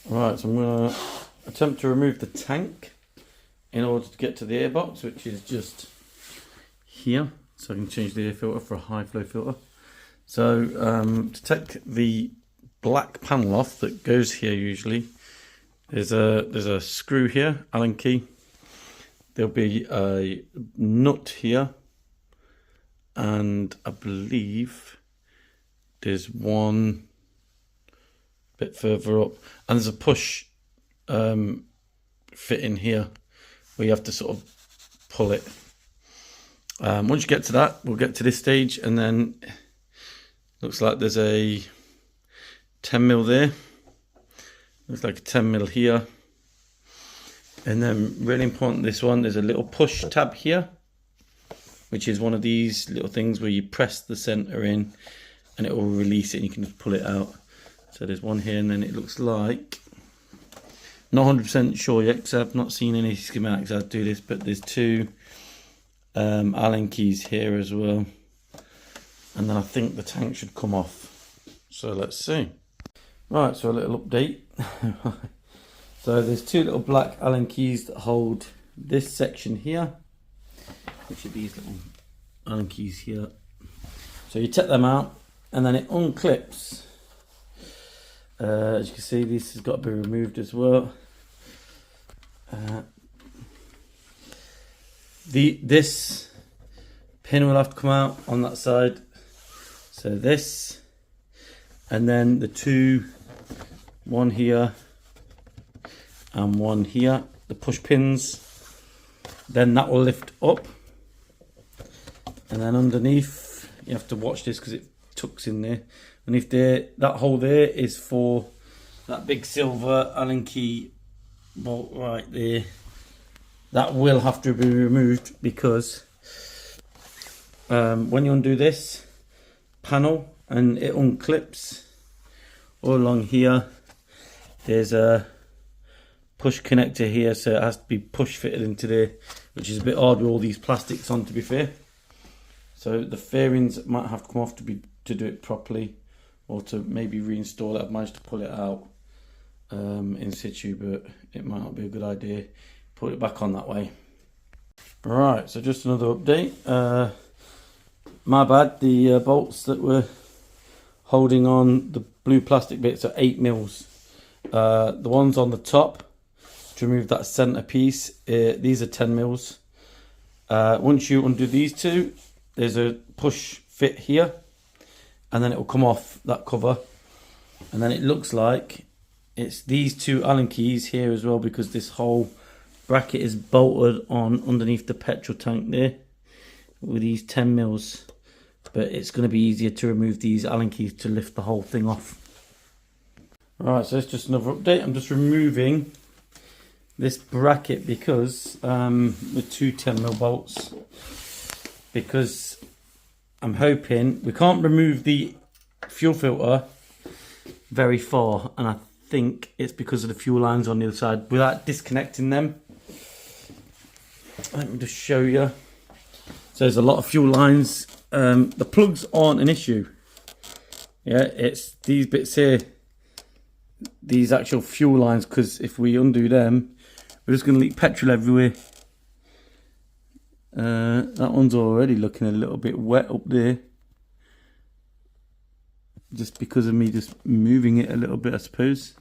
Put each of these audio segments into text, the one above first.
Right, so I'm going to attempt to remove the tank in order to get to the airbox, which is just here. So I can change the air filter for a high flow filter. So to take the black panel off that goes here usually, there's a screw here, Allen key. There'll be a nut here, and I believe there's one bit further up, and there's a push fit in here where you have to sort of pull it. Once you get to that, we'll get to this stage, and then looks like there's a 10mm there. Looks like a 10mm here. And then really important, this one, there's a little push tab here, which is one of these little things where you press the center in and it will release it and you can just pull it out. So there's one here, and then it looks like, not 100% sure yet because I've not seen any schematics how to do this, but there's two Allen keys here as well. And then I think the tank should come off. So let's see. Right, so a little update. So there's two little black Allen keys that hold this section here, which are these little Allen keys here. So you take them out and then it unclips. As you can see, this has got to be removed as well. This pin will have to come out on that side. So this, and then the two, one here and one here, the push pins, then that will lift up, and then underneath you have to watch this because it tucks in there. Underneath there, that hole there is for that big silver Allen key bolt right there. That will have to be removed because when you undo this panel and it unclips, all along here there's a push connector here, so it has to be push fitted into there, which is a bit hard with all these plastics on, to be fair. So the fairings might have to come off to do it properly, or to maybe reinstall it. I've managed to pull it out in situ, but it might not be a good idea. Put it back on that way. Right, so just another update. My bad, the bolts that were holding on the blue plastic bits are 8mm. The ones on the top, to remove that center piece, these are 10mm. Once you undo these two, there's a push fit here, and then it will come off that cover, and then it looks like it's these two Allen keys here as well, because this whole bracket is bolted on underneath the petrol tank there with these 10mm. But it's going to be easier to remove these Allen keys to lift the whole thing off. Right, so it's just another update. I'm just removing this bracket because with two 10mm bolts, because I'm hoping we can't remove the fuel filter very far, and I think it's because of the fuel lines on the other side, without disconnecting them. Let me just show you. So there's a lot of fuel lines. The plugs aren't an issue. Yeah, it's these bits here, these actual fuel lines, because if we undo them, we're just going to leak petrol everywhere. That one's already looking a little bit wet up there, just because of me just moving it a little bit, I suppose.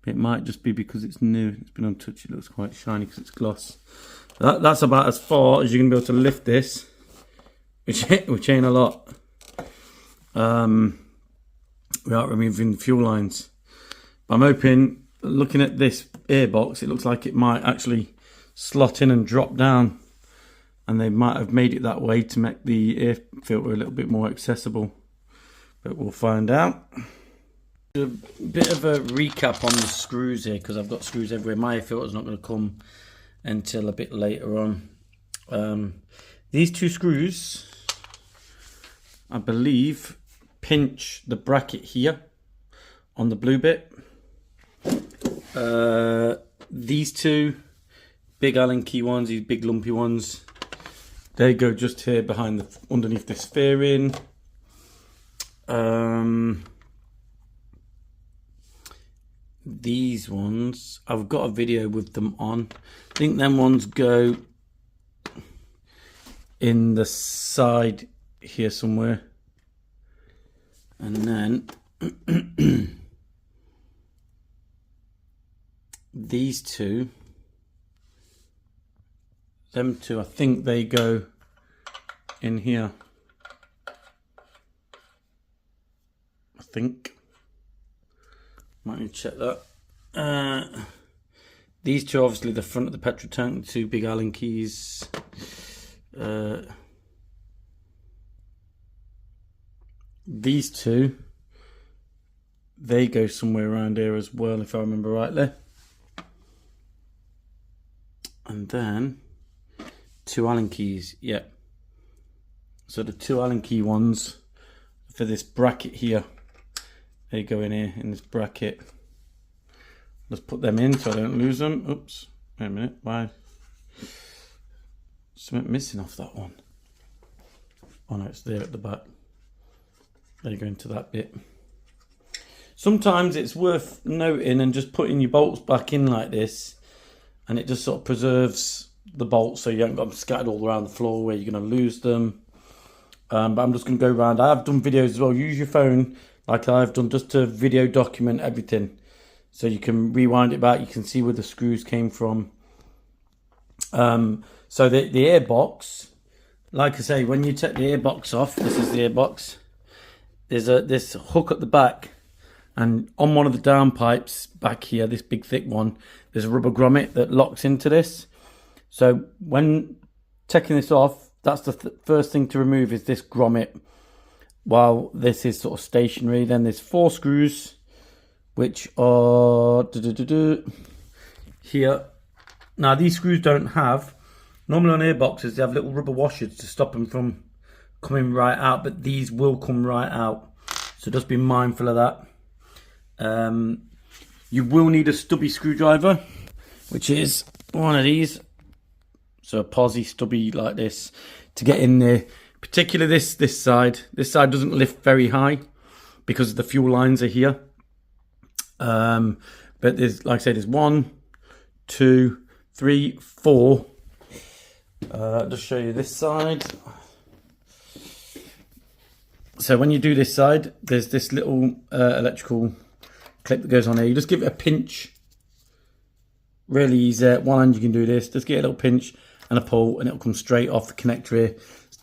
It might just be because it's new, it's been untouched, it looks quite shiny because it's gloss. That's about as far as you're going to be able to lift this, which ain't a lot, without removing the fuel lines. But I'm hoping, looking at this airbox, it looks like it might actually slot in and drop down, and they might have made it that way to make the air filter a little bit more accessible, but we'll find out. A bit of a recap on the screws here, because I've got screws everywhere. My air filter's not going to come until a bit later on. These two screws, I believe, pinch the bracket here on the blue bit. These two big Allen key ones, these big lumpy ones, they go just here behind underneath this fairing. these ones, I've got a video with them on. I think them ones go in the side here somewhere. And then these two, them two, I think they go in here. I think. Might need to check that. These two, obviously, the front of the petrol tank, two big Allen keys. These two, they go somewhere around here as well, if I remember rightly. And then two Allen keys, yeah. So the two Allen key ones for this bracket here, they go in here in this bracket. Let's put them in so I don't lose them. Oops, wait a minute, why? Something missing off that one. Oh no, it's there at the back. They go into that bit. Sometimes it's worth noting and just putting your bolts back in like this, and it just sort of preserves the bolts so you haven't got them scattered all around the floor where you're going to lose them. But I'm just going to go around. I have done videos as well. Use your phone like I've done just to video document everything. So you can rewind it back. You can see where the screws came from. So the airbox, like I say, when you take the airbox off, this is the airbox. There's this hook at the back, and on one of the downpipes back here, this big thick one, there's a rubber grommet that locks into this. So when taking this off, that's the first thing to remove is this grommet, while this is sort of stationary. Then there's 4 screws, which are here. Now these screws don't have, normally on airboxes they have little rubber washers to stop them from coming right out, but these will come right out, so just be mindful of that. You will need a stubby screwdriver, which is one of these, so a posi stubby like this, to get in there. Particularly this side doesn't lift very high because the fuel lines are here. But there's, like I said, there's 1, 2, 3, 4. I'll just show you this side. So when you do this side, there's this little electrical clip that goes on here. You just give it a pinch. Really easy. One hand you can do this. Just get a little pinch and a pull, and it'll come straight off the connector here.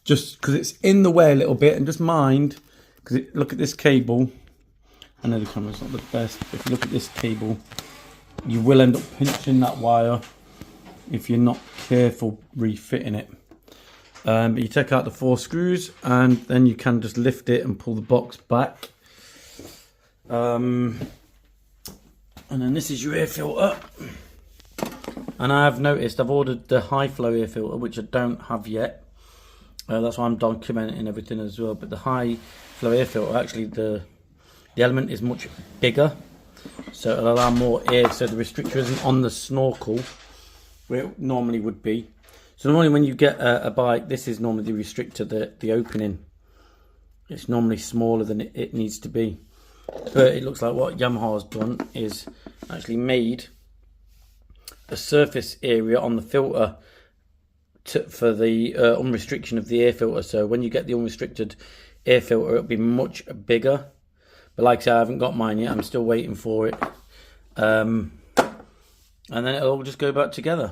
Just because it's in the way a little bit, and just mind, because look at this cable. I know the camera's not the best, but if you look at this cable, you will end up pinching that wire if you're not careful refitting it. But you take out the 4 screws, and then you can just lift it and pull the box back. And then this is your air filter. And I've noticed I've ordered the high flow air filter, which I don't have yet. That's why I'm documenting everything as well. But the high flow air filter, actually the element is much bigger, so it'll allow more air, so the restrictor isn't on the snorkel where it normally would be. So normally when you get a bike, this is normally the restrictor, the opening. It's normally smaller than it needs to be. But it looks like what Yamaha's done is actually made a surface area on the filter for the unrestriction of the air filter. So when you get the unrestricted air filter, it'll be much bigger. But like I said, I haven't got mine yet. I'm still waiting for it. And then it'll all just go back together.